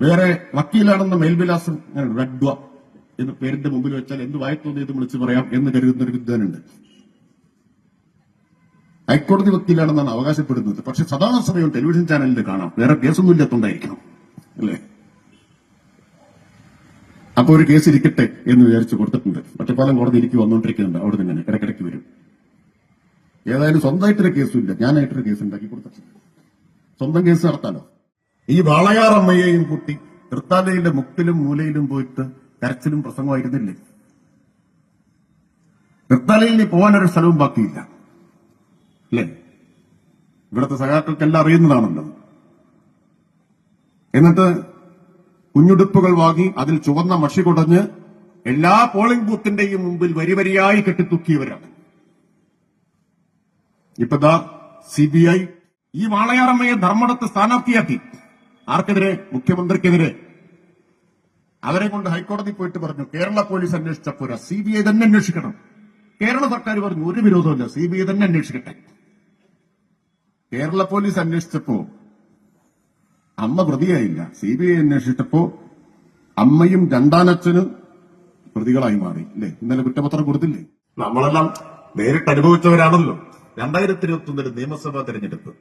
വേറെ വക്കീലാണെന്ന മേൽവിലാസം റഡ്വ എന്ന് പേരിന്റെ മുമ്പിൽ വെച്ചാൽ എന്ത് വായത്തോന്നിയത് വിളിച്ചു പറയാം എന്ന് കരുതുന്ന ഒരു വിദ്വാനുണ്ട്. ഹൈക്കോടതി വക്കീലാണെന്നാണ് അവകാശപ്പെടുന്നത്. പക്ഷെ സദാസമയം ടെലിവിഷൻ ചാനലിൽ കാണാം വേറെ കേസൊന്നും ഇല്ലാത്തോണ്ടായിരിക്കണം അല്ലേ. അപ്പൊ ഒരു കേസ് ഇരിക്കട്ടെ എന്ന് വിചാരിച്ചു കൊടുത്തിട്ടുണ്ട്. ഒറ്റപ്പാലം കോടതി എനിക്ക് വന്നുകൊണ്ടിരിക്കുന്നുണ്ട്. അവിടെ നിന്ന് ഇങ്ങനെ ഇടയ്ക്കിടയ്ക്ക് വരും. ഏതായാലും സ്വന്തമായിട്ടൊരു കേസും ഇല്ല, ഞാനായിട്ടൊരു കേസ് ഉണ്ടാക്കി കൊടുത്തിട്ടുണ്ട്. സ്വന്തം കേസ് നടത്താലോ. ഈ വാളയാർ അമ്മയെയും കൂട്ടി തൃത്താലയിലെ മുക്കിലും മൂലയിലും പോയിട്ട് കരച്ചിലും പ്രസംഗമായിരുന്നില്ലേ? തൃത്താലയിൽ പോകാനൊരു സ്ഥലവും ബാക്കിയില്ല അല്ലേ? ഇവിടുത്തെ സഖാക്കൾക്കെല്ലാം അറിയുന്നതാണല്ലോ. എന്നിട്ട് കുഞ്ഞുടുപ്പുകൾ വാങ്ങി അതിൽ ചുവന്ന മഷി കുടഞ്ഞ് എല്ലാ പോളിംഗ് ബൂത്തിന്റെയും മുമ്പിൽ വരിവരിയായി കെട്ടിത്തൂക്കിയവരാണ്. ഇപ്പതാ CBI ഈ വാളയാറമ്മയെ ധർമ്മടത്ത് സ്ഥാനാർത്ഥിയാക്കി. ആർക്കെതിരെ? മുഖ്യമന്ത്രിക്കെതിരെ. അവരെ കൊണ്ട് ഹൈക്കോടതി പോയിട്ട് പറഞ്ഞു കേരള പോലീസ് അന്വേഷിച്ചപ്പോൾ CBI തന്നെ അന്വേഷിക്കണം. കേരള സർക്കാർ പറഞ്ഞു ഒരു വിരോധമില്ല, CBI തന്നെ അന്വേഷിക്കട്ടെ. കേരള പോലീസ് അന്വേഷിച്ചപ്പോ അമ്മ പ്രതിയായില്ല. CBI അന്വേഷിച്ചപ്പോ അമ്മയും രണ്ടാനച്ഛനും പ്രതികളായി മാറി അല്ലേ? ഇന്നലെ കുറ്റപത്രം കൊടുത്തില്ലേ? നമ്മളെല്ലാം നേരിട്ട് അനുഭവിച്ചവരാണല്ലോ. 2021 നിയമസഭാ തെരഞ്ഞെടുപ്പ്